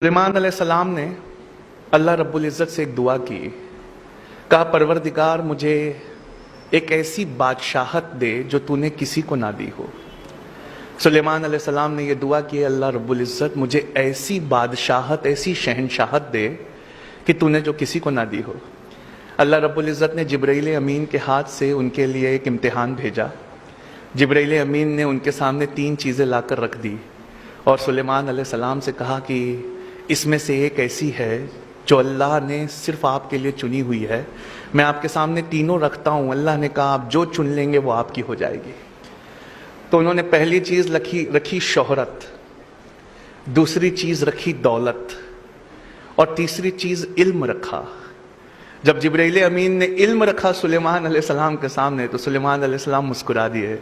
सुलेमान अलैहिस्सलाम ने अल्लाह रब्बुल इज़्ज़त से एक दुआ की, कहा परवरदिगार मुझे एक ऐसी बादशाहत दे जो तूने किसी को ना दी हो। सुलेमान अलैहिस्सलाम ने यह दुआ की, अल्लाह रब्बुल इज़्ज़त मुझे ऐसी बादशाहत, ऐसी शहनशाहत दे कि तूने जो किसी को ना दी हो। अल्लाह रब्बुल इज़्ज़त ने जिब्राइल अमीन के हाथ से उनके लिए एक इम्तिहान भेजा। जिब्राइल अमीन ने उनके सामने 3 चीज़ें लाकर रख दी और सुलेमान अलैहिस्सलाम से कहा कि इसमें से एक ऐसी है जो अल्लाह ने सिर्फ आपके लिए चुनी हुई है। मैं आपके सामने तीनों रखता हूँ। अल्लाह ने कहा आप जो चुन लेंगे वो आपकी हो जाएगी। तो उन्होंने पहली चीज़ रखी शोहरत, दूसरी चीज़ रखी दौलत और तीसरी चीज़ इल्म रखा। जब जिब्राइल अमीन ने इल्म रखा सुलेमान अलैहिस्सलाम के सामने तो सुलेमान अलैहिस्सलाम मुस्कुरा दिए,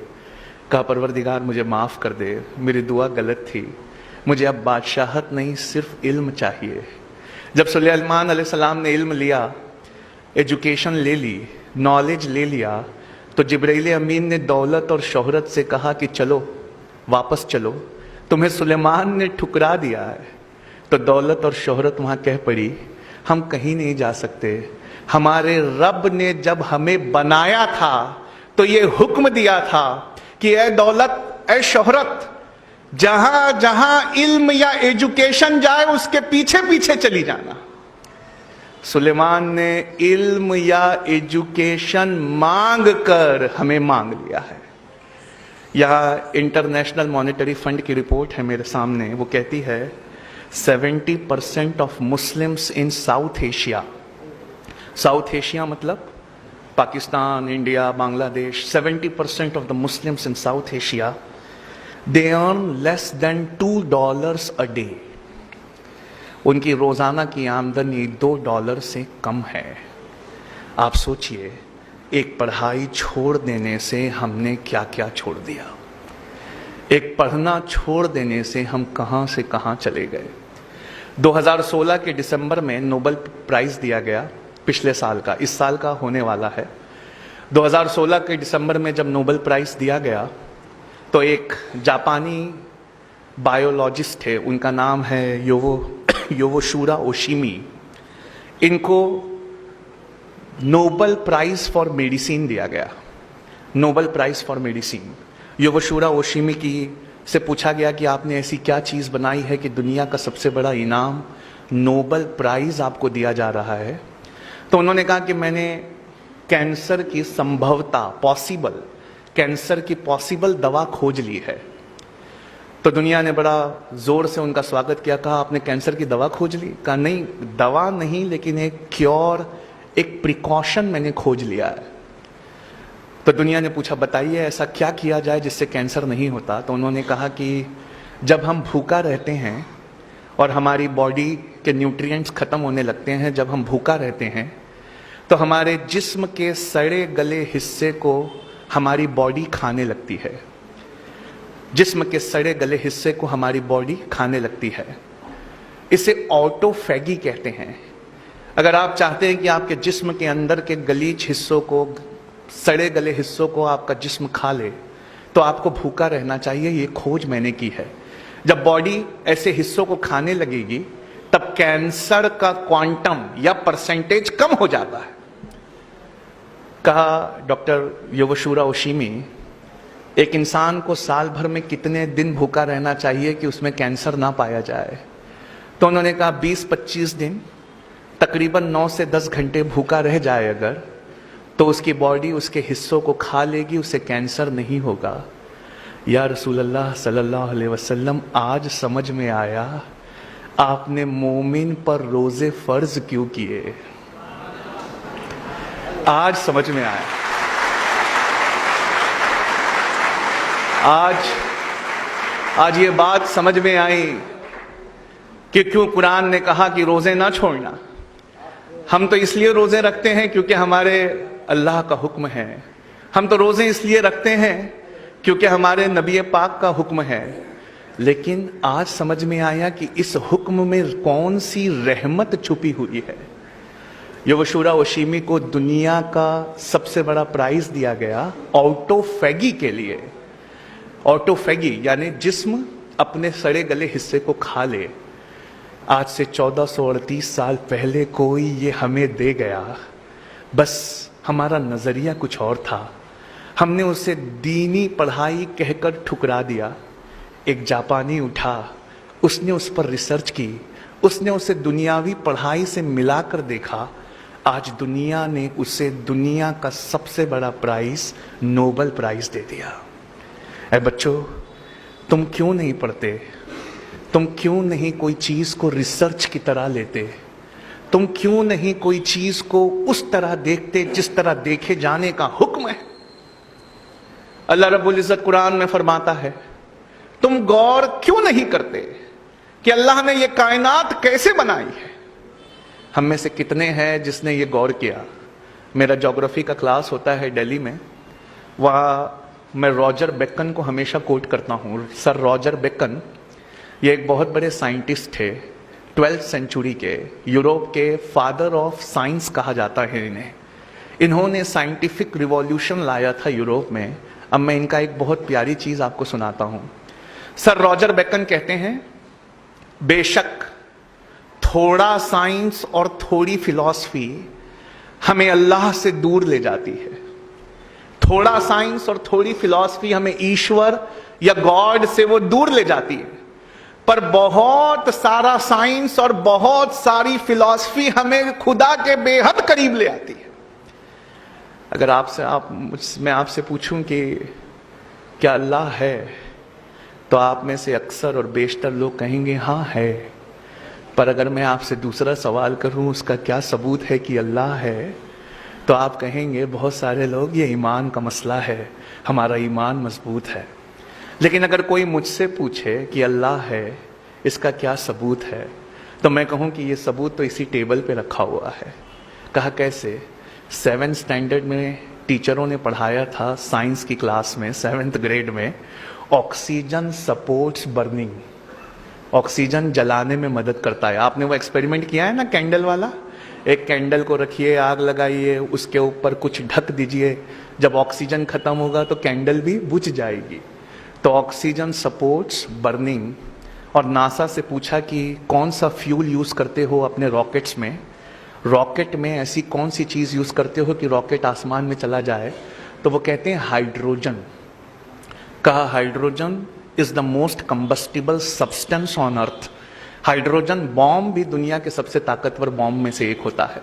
कहा परवरदिगार मुझे माफ़ कर दे, मेरी दुआ गलत थी, मुझे अब बादशाहत नहीं सिर्फ इल्म चाहिए। जब सुलेमान अलैहिस्सलाम ने इल्म लिया, एजुकेशन ले ली, नॉलेज ले लिया, तो जिब्राइल अमीन ने दौलत और शोहरत से कहा कि चलो वापस चलो, तुम्हें सुलेमान ने ठुकरा दिया है। तो दौलत और शोहरत वहाँ कह पड़ी हम कहीं नहीं जा सकते। हमारे रब ने जब हमें बनाया था तो ये हुक्म दिया था कि ए दौलत, ए शोहरत, जहां जहां इल्म या एजुकेशन जाए उसके पीछे पीछे चली जाना। सुलेमान ने इल्म या एजुकेशन मांग कर हमें मांग लिया है। यह इंटरनेशनल मॉनेटरी फंड की रिपोर्ट है मेरे सामने, वो कहती है 70% of Muslims in South Asia, South Asia मतलब Pakistan, India, Bangladesh, 70% of the Muslims in South Asia, they earn less than $2 a day. उनकी रोज़ाना की आमदनी $2 से कम है। आप सोचिए, एक पढ़ाई छोड़ देने से हमने क्या क्या छोड़ दिया। एक पढ़ना छोड़ देने से हम कहाँ से कहाँ चले गए। 2016 के दिसंबर में नोबेल प्राइज़ दिया गया, पिछले साल का, इस साल का होने वाला है। 2016 के दिसंबर में जब नोबेल प्राइज़ दिया गया तो एक जापानी बायोलॉजिस्ट थे, उनका नाम है योवोशुरा ओशिमी। इनको नोबेल प्राइज़ फॉर मेडिसिन दिया गया, नोबेल प्राइज़ फॉर मेडिसिन। योवोशुरा ओशिमी की से पूछा गया कि आपने ऐसी क्या चीज़ बनाई है कि दुनिया का सबसे बड़ा इनाम नोबेल प्राइज़ आपको दिया जा रहा है। तो उन्होंने कहा कि मैंने कैंसर की संभवता, पॉसिबल, कैंसर की पॉसिबल दवा खोज ली है। तो दुनिया ने बड़ा जोर से उनका स्वागत किया, कहा आपने कैंसर की दवा खोज ली? कहा नहीं, दवा नहीं, लेकिन एक क्योर, एक प्रिकॉशन मैंने खोज लिया है। तो दुनिया ने पूछा बताइए ऐसा क्या किया जाए जिससे कैंसर नहीं होता। तो उन्होंने कहा कि जब हम भूखा रहते हैं और हमारी बॉडी के न्यूट्रिएंट्स खत्म होने लगते हैं, जब हम भूखा रहते हैं तो हमारे जिस्म के सड़े गले हिस्से को हमारी बॉडी खाने लगती है। जिस्म के सड़े गले हिस्से को हमारी बॉडी खाने लगती है। इसे ऑटोफैगी कहते हैं। अगर आप चाहते हैं कि आपके जिस्म के अंदर के गलीच हिस्सों को, सड़े गले हिस्सों को आपका जिस्म खा ले तो आपको भूखा रहना चाहिए। ये खोज मैंने की है। जब बॉडी ऐसे हिस्सों को खाने लगेगी तब कैंसर का क्वांटम या परसेंटेज कम हो जाता है। कहा डॉक्टर योवोशुरा ओशिमी, एक इंसान को साल भर में कितने दिन भूखा रहना चाहिए कि उसमें कैंसर ना पाया जाए? तो उन्होंने कहा 20-25 दिन, तकरीबन 9 से 10 घंटे भूखा रह जाए अगर, तो उसकी बॉडी उसके हिस्सों को खा लेगी, उसे कैंसर नहीं होगा। या रसूल अल्लाह सल्लल्लाहु अलैहि वसल्लम, आज समझ में आया आपने मोमिन पर रोजे फर्ज क्यों किए। आज समझ में आया। आज ये बात समझ में आई कि क्यों कुरान ने कहा कि रोजे ना छोड़ना। हम तो इसलिए रोजे रखते हैं क्योंकि हमारे अल्लाह का हुक्म है। हम तो रोजे इसलिए रखते हैं क्योंकि हमारे नबी पाक का हुक्म है। लेकिन आज समझ में आया कि इस हुक्म में कौन सी रहमत छुपी हुई है। योवोशुरा ओशिमी को दुनिया का सबसे बड़ा प्राइज दिया गया ऑटोफैगी के लिए। ऑटोफैगी यानी जिस्म अपने सड़े गले हिस्से को खा ले। आज से 1438 साल पहले कोई ये हमें दे गया, बस हमारा नजरिया कुछ और था, हमने उसे दीनी पढ़ाई कहकर ठुकरा दिया। एक जापानी उठा, उसने उस पर रिसर्च की, उसने उसे दुनियावी पढ़ाई से मिलाकर देखा। आज दुनिया ने उसे दुनिया का सबसे बड़ा प्राइज, नोबेल प्राइज दे दिया। ऐ बच्चों, तुम क्यों नहीं पढ़ते? तुम क्यों नहीं कोई चीज को रिसर्च की तरह लेते? तुम क्यों नहीं कोई चीज को उस तरह देखते जिस तरह देखे जाने का हुक्म है? अल्लाह रब्बुल इज्जत कुरान में फरमाता है, तुम गौर क्यों नहीं करते कि अल्लाह ने यह कायनात कैसे बनाई है? हम में से कितने हैं जिसने ये गौर किया? मेरा ज्योग्राफी का क्लास होता है दिल्ली में, वहाँ मैं रॉजर बेकन को हमेशा कोट करता हूँ। सर रॉजर बेकन ये एक बहुत बड़े साइंटिस्ट थे, 12th सेंचुरी के, यूरोप के फादर ऑफ साइंस कहा जाता है इन्हें। इन्होंने साइंटिफिक रिवॉल्यूशन लाया था यूरोप में। अब मैं इनका एक बहुत प्यारी चीज आपको सुनाता हूँ। सर रॉजर बेकन कहते हैं, बेशक थोड़ा साइंस और थोड़ी फिलॉसफी हमें अल्लाह से दूर ले जाती है। थोड़ा साइंस और थोड़ी फिलॉसफी हमें ईश्वर या गॉड से वो दूर ले जाती है, पर बहुत सारा साइंस और बहुत सारी फिलॉसफी हमें खुदा के बेहद करीब ले आती है। अगर मैं आपसे पूछूं कि क्या अल्लाह है, तो आप में से अक्सर और बेशतर लोग कहेंगे हाँ है। पर अगर मैं आपसे दूसरा सवाल करूं, उसका क्या सबूत है कि अल्लाह है, तो आप कहेंगे बहुत सारे लोग ये ईमान का मसला है, हमारा ईमान मजबूत है। लेकिन अगर कोई मुझसे पूछे कि अल्लाह है, इसका क्या सबूत है, तो मैं कहूं कि ये सबूत तो इसी टेबल पे रखा हुआ है। कहा कैसे? 7th स्टैंडर्ड में टीचरों ने पढ़ाया था साइंस की क्लास में, 7th ग्रेड में, ऑक्सीजन सपोर्ट्स बर्निंग। ऑक्सीजन जलाने में मदद करता है। आपने वो एक्सपेरिमेंट किया है ना, कैंडल वाला? एक कैंडल को रखिए, आग लगाइए, उसके ऊपर कुछ ढक दीजिए, जब ऑक्सीजन खत्म होगा तो कैंडल भी बुझ जाएगी। तो ऑक्सीजन सपोर्ट्स बर्निंग। और नासा से पूछा कि कौन सा फ्यूल यूज करते हो अपने रॉकेट्स में, रॉकेट में ऐसी कौन सी चीज यूज करते हो कि रॉकेट आसमान में चला जाए? तो वो कहते हैं हाइड्रोजन। कहा hydrogen is the most combustible substance on earth. Hydrogen bomb भी दुनिया के सबसे ताकतवर बॉम्ब में से एक होता है,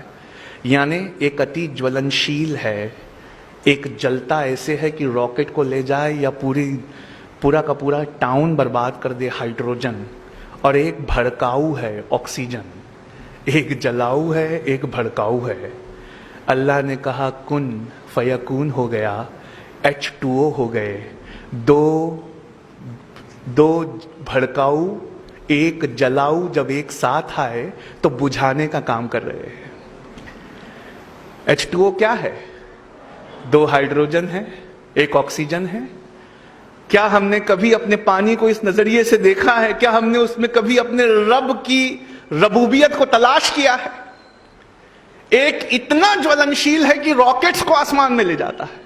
यानी एक अति ज्वलनशील है। एक जलता ऐसे है कि रॉकेट को ले जाए या पूरा का पूरा टाउन बर्बाद कर दे, हाइड्रोजन। और एक भड़काऊ है, ऑक्सीजन। एक जलाऊ है, एक भड़काऊ है। अल्लाह ने कहा कुन फयकून हो गया, H2O हो गए। दो भड़काऊ एक जलाऊ जब एक साथ आए तो बुझाने का काम कर रहे हैं। H2O क्या है? 2 हाइड्रोजन है, एक ऑक्सीजन है। क्या हमने कभी अपने पानी को इस नजरिए से देखा है? क्या हमने उसमें कभी अपने रब की रबूबियत को तलाश किया है? एक इतना ज्वलनशील है कि रॉकेट्स को आसमान में ले जाता है,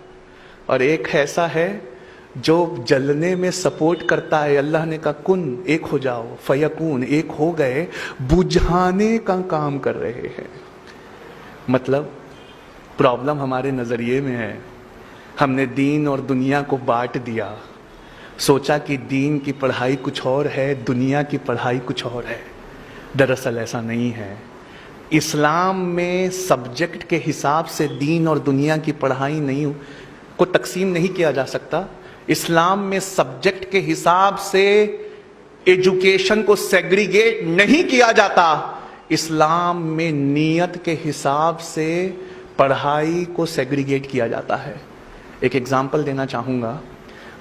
और एक ऐसा है जो जलने में सपोर्ट करता है। अल्लाह ने कहा कुन, एक हो जाओ, फयकून, एक हो गए, बुझाने का काम कर रहे हैं। मतलब प्रॉब्लम हमारे नजरिए में है। हमने दीन और दुनिया को बांट दिया, सोचा कि दीन की पढ़ाई कुछ और है, दुनिया की पढ़ाई कुछ और है। दरअसल ऐसा नहीं है। इस्लाम में सब्जेक्ट के हिसाब से दीन और दुनिया की पढ़ाई नहीं को तकसीम नहीं किया जा सकता। इस्लाम में सब्जेक्ट के हिसाब से एजुकेशन को सेग्रीगेट नहीं किया जाता। इस्लाम में नियत के हिसाब से पढ़ाई को सेग्रीगेट किया जाता है। एक एग्जाम्पल देना चाहूँगा।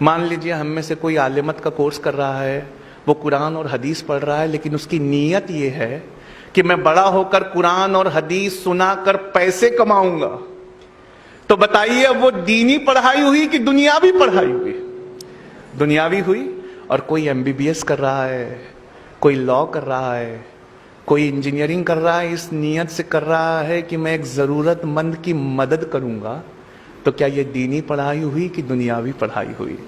मान लीजिए हम में से कोई आलिमत का कोर्स कर रहा है, वो कुरान और हदीस पढ़ रहा है, लेकिन उसकी नीयत ये है कि मैं बड़ा होकर कुरान और हदीस सुनाकर पैसे कमाऊंगा। तो बताइए वो दीनी पढ़ाई हुई कि दुनियावी पढ़ाई हुई? दुनियावी हुई। और कोई MBBS कर रहा है, कोई लॉ कर रहा है, कोई इंजीनियरिंग कर रहा है, इस नीयत से कर रहा है कि मैं एक जरूरतमंद की मदद करूंगा। तो क्या ये दीनी पढ़ाई हुई कि दुनियावी पढ़ाई हुई?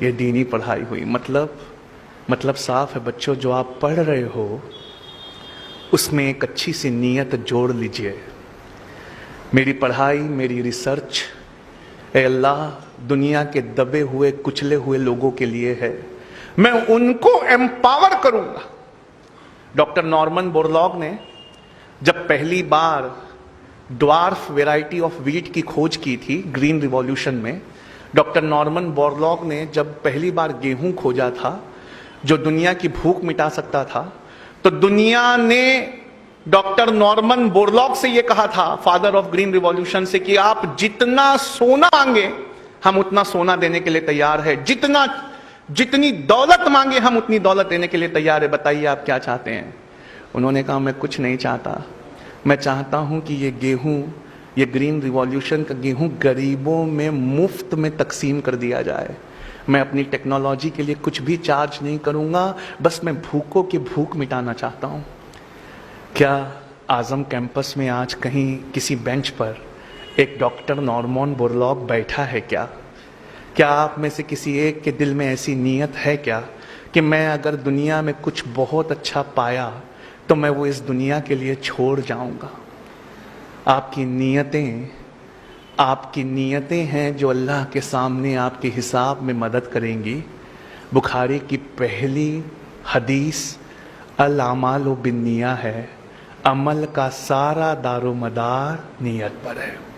ये दीनी पढ़ाई हुई। मतलब साफ है बच्चों, जो आप पढ़ रहे हो उसमें एक अच्छी सी नीयत जोड़ लीजिए। मेरी पढ़ाई, मेरी रिसर्च, ए अल्लाह, दुनिया के दबे हुए कुचले हुए लोगों के लिए है। मैं उनको एम्पावर करूंगा। डॉक्टर नॉर्मन बोरलॉग ने जब पहली बार ड्वार्फ वेराइटी ऑफ वीट की खोज की थी ग्रीन रिवॉल्यूशन में, डॉक्टर नॉर्मन बोरलॉग ने जब पहली बार गेहूं खोजा था जो दुनिया की भूख मिटा सकता था, तो दुनिया ने डॉक्टर नॉर्मन बोरलॉग से यह कहा था, फादर ऑफ ग्रीन रिवॉल्यूशन से, कि आप जितना सोना मांगे हम उतना सोना देने के लिए तैयार है, जितनी दौलत मांगे हम उतनी दौलत देने के लिए तैयार है, बताइए आप क्या चाहते हैं। उन्होंने कहा, मैं कुछ नहीं चाहता, मैं चाहता हूं कि ये गेहूं, ये ग्रीन रिवॉल्यूशन का गेहूं गरीबों में मुफ्त में तकसीम कर दिया जाए। मैं अपनी टेक्नोलॉजी के लिए कुछ भी चार्ज नहीं करूंगा, बस मैं भूखों की भूख मिटाना चाहता हूं। क्या आजम कैंपस में आज कहीं किसी बेंच पर एक डॉक्टर नॉर्मन बोरलॉग बैठा है क्या? क्या आप में से किसी एक के दिल में ऐसी नीयत है क्या कि मैं अगर दुनिया में कुछ बहुत अच्छा पाया तो मैं वो इस दुनिया के लिए छोड़ जाऊंगा? आपकी नीयतें हैं जो अल्लाह के सामने आपके हिसाब में मदद करेंगी। बुखारी की पहली हदीस अल अमालु बिन्निया है, अमल का सारा दारोमदार नीयत पर है।